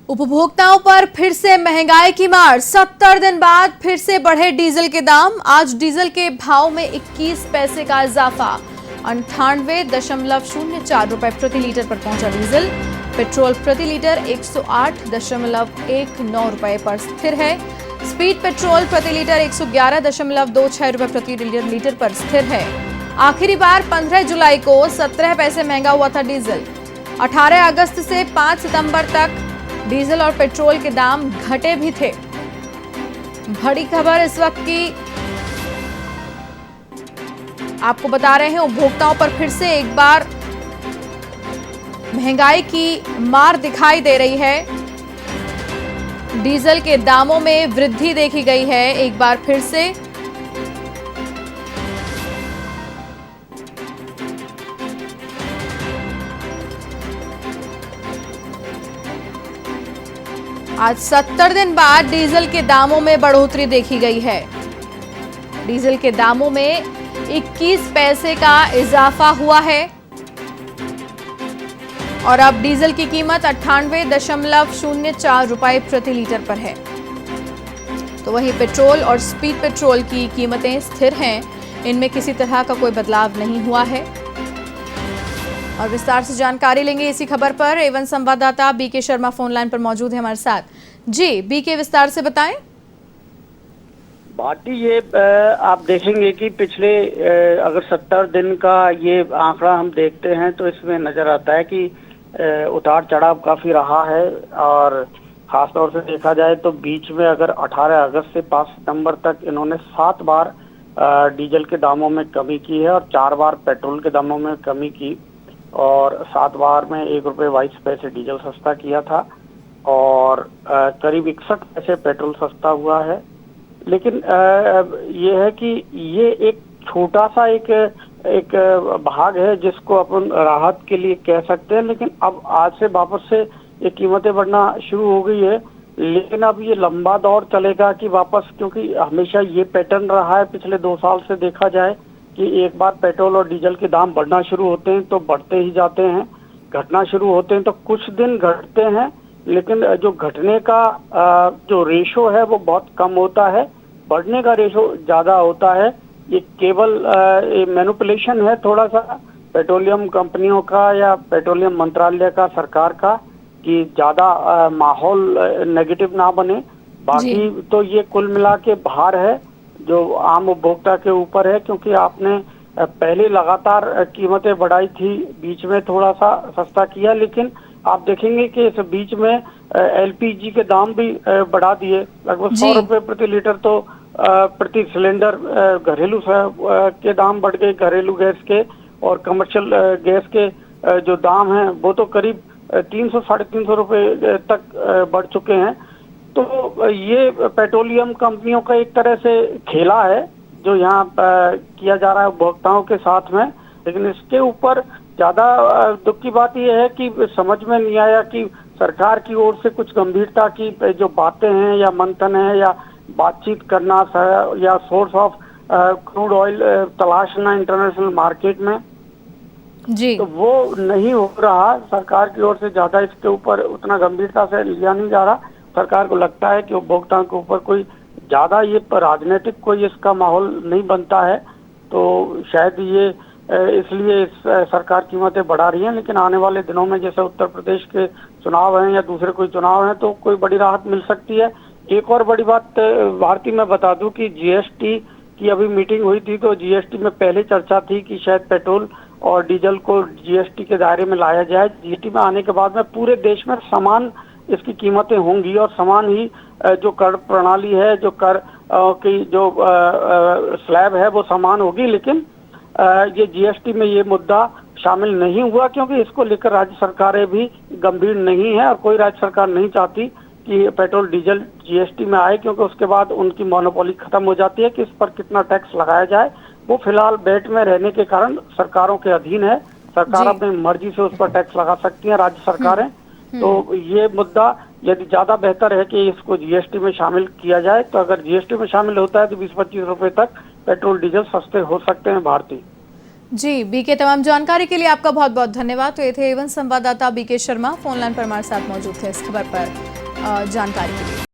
उपभोक्ताओं पर फिर से महंगाई की मार। 70 दिन बाद फिर से बढ़े डीजल के दाम। आज डीजल के भाव में 21 पैसे का इजाफा। 98.04 रुपए प्रति लीटर पर पहुंचा डीजल। पेट्रोल प्रति लीटर 108.19 रुपए पर स्थिर है। स्पीड पेट्रोल प्रति लीटर 111.26 रुपए प्रति लीटर पर स्थिर है। आखिरी बार 15 जुलाई को 17 पैसे महंगा हुआ था डीजल। 18 अगस्त से 5 सितंबर तक डीजल और पेट्रोल के दाम घटे भी थे। बड़ी खबर इस वक्त की आपको बता रहे हैं। उपभोक्ताओं पर फिर से एक बार महंगाई की मार दिखाई दे रही है। डीजल के दामों में वृद्धि देखी गई है एक बार फिर से। आज 70 दिन बाद डीजल के दामों में बढ़ोतरी देखी गई है। डीजल के दामों में 21 पैसे का इजाफा हुआ है और अब डीजल की कीमत 98.04 रुपए प्रति लीटर पर है। तो वहीं पेट्रोल और स्पीड पेट्रोल की कीमतें स्थिर हैं। इनमें किसी तरह का कोई बदलाव नहीं हुआ है। और विस्तार से जानकारी लेंगे इसी खबर पर। एवन संवाददाता बीके शर्मा फोन लाइन पर मौजूद है हमारे साथ। जी बीके, विस्तार से बताएं। भारती, ये आप देखेंगे कि पिछले अगर 70 दिन का ये आंकड़ा हम देखते हैं तो इसमें नजर आता है कि उतार चढ़ाव काफी रहा है। और खासतौर से देखा जाए तो बीच में अगर 18 अगस्त से 5 सितंबर तक इन्होंने 7 बार डीजल के दामों में कमी की है और 4 बार पेट्रोल के दामों में कमी की और 7 बार में 1 रुपये 22 पैसे डीजल सस्ता किया था और करीब 61 पैसे पेट्रोल सस्ता हुआ है। लेकिन ये है कि ये एक छोटा सा एक भाग है जिसको अपन राहत के लिए कह सकते हैं। लेकिन अब आज से वापस से ये कीमतें बढ़ना शुरू हो गई है। लेकिन अब ये लंबा दौर चलेगा कि वापस, क्योंकि हमेशा ये पैटर्न रहा है पिछले 2 साल से देखा जाए कि एक बार पेट्रोल और डीजल के दाम बढ़ना शुरू होते हैं तो बढ़ते ही जाते हैं, घटना शुरू होते हैं तो कुछ दिन घटते हैं, लेकिन जो घटने का जो रेशो है वो बहुत कम होता है, बढ़ने का रेशो ज्यादा होता है। ये केवल मैनिपुलेशन है थोड़ा सा पेट्रोलियम कंपनियों का या पेट्रोलियम मंत्रालय का, सरकार का, कि ज्यादा माहौल नेगेटिव ना बने। बाकी तो ये कुल मिला के भार है जो आम उपभोक्ता के ऊपर है, क्योंकि आपने पहले लगातार कीमतें बढ़ाई थी, बीच में थोड़ा सा सस्ता किया, लेकिन आप देखेंगे कि इस बीच में एलपीजी के दाम भी बढ़ा दिए। लगभग 100 रुपए प्रति लीटर तो प्रति सिलेंडर घरेलू के दाम बढ़ गए, घरेलू गैस के, और कमर्शियल गैस के जो दाम हैं वो तो करीब 300 साढ़े 300 रुपए तक बढ़ चुके हैं। तो ये पेट्रोलियम कंपनियों का एक तरह से खेला है जो यहाँ किया जा रहा है उपभोक्ताओं के साथ में। लेकिन इसके ऊपर ज्यादा दुख की बात यह है कि समझ में नहीं आया कि सरकार की ओर से कुछ गंभीरता की जो बातें हैं या मंथन है या बातचीत करना या सोर्स ऑफ क्रूड ऑयल तलाशना इंटरनेशनल मार्केट में जी, तो वो नहीं हो रहा। सरकार की ओर से ज्यादा इसके ऊपर उतना गंभीरता से लिया नहीं जा रहा। सरकार को लगता है कि उपभोक्ताओं के ऊपर कोई ज्यादा ये राजनीतिक कोई इसका माहौल नहीं बनता है, तो शायद ये इसलिए सरकार कीमतें बढ़ा रही है। लेकिन आने वाले दिनों में जैसे उत्तर प्रदेश के चुनाव हैं या दूसरे कोई चुनाव हैं तो कोई बड़ी राहत मिल सकती है। एक और बड़ी बात भारती मैं बता दूं कि जीएसटी की अभी मीटिंग हुई थी, तो जीएसटी में पहले चर्चा थी कि शायद पेट्रोल और डीजल को जीएसटी के दायरे में लाया जाए। जीएसटी में आने के बाद में पूरे देश में समान इसकी कीमतें होंगी और समान ही जो कर प्रणाली है, जो कर की जो स्लैब है वो समान होगी। लेकिन ये जीएसटी में ये मुद्दा शामिल नहीं हुआ क्योंकि इसको लेकर राज्य सरकारें भी गंभीर नहीं है और कोई राज्य सरकार नहीं चाहती कि पेट्रोल डीजल जीएसटी में आए, क्योंकि उसके बाद उनकी मोनोपोली खत्म हो जाती है कि इस पर कितना टैक्स लगाया जाए। वो फिलहाल बैट में रहने के कारण सरकारों के अधीन है। सरकार अपनी मर्जी से उस पर टैक्स लगा सकती है, राज्य सरकारें। तो ये मुद्दा यदि ज्यादा बेहतर है कि इसको जीएसटी में शामिल किया जाए, तो अगर जीएसटी में शामिल होता है तो 20-25 रुपए तक पेट्रोल डीजल सस्ते हो सकते हैं। भारती जी, बीके, तमाम जानकारी के लिए आपका बहुत बहुत धन्यवाद। तो ये थे एवन संवाददाता बीके शर्मा, फोन लाइन पर हमारे साथ मौजूद थे इस खबर पर। जानकारी के लिए।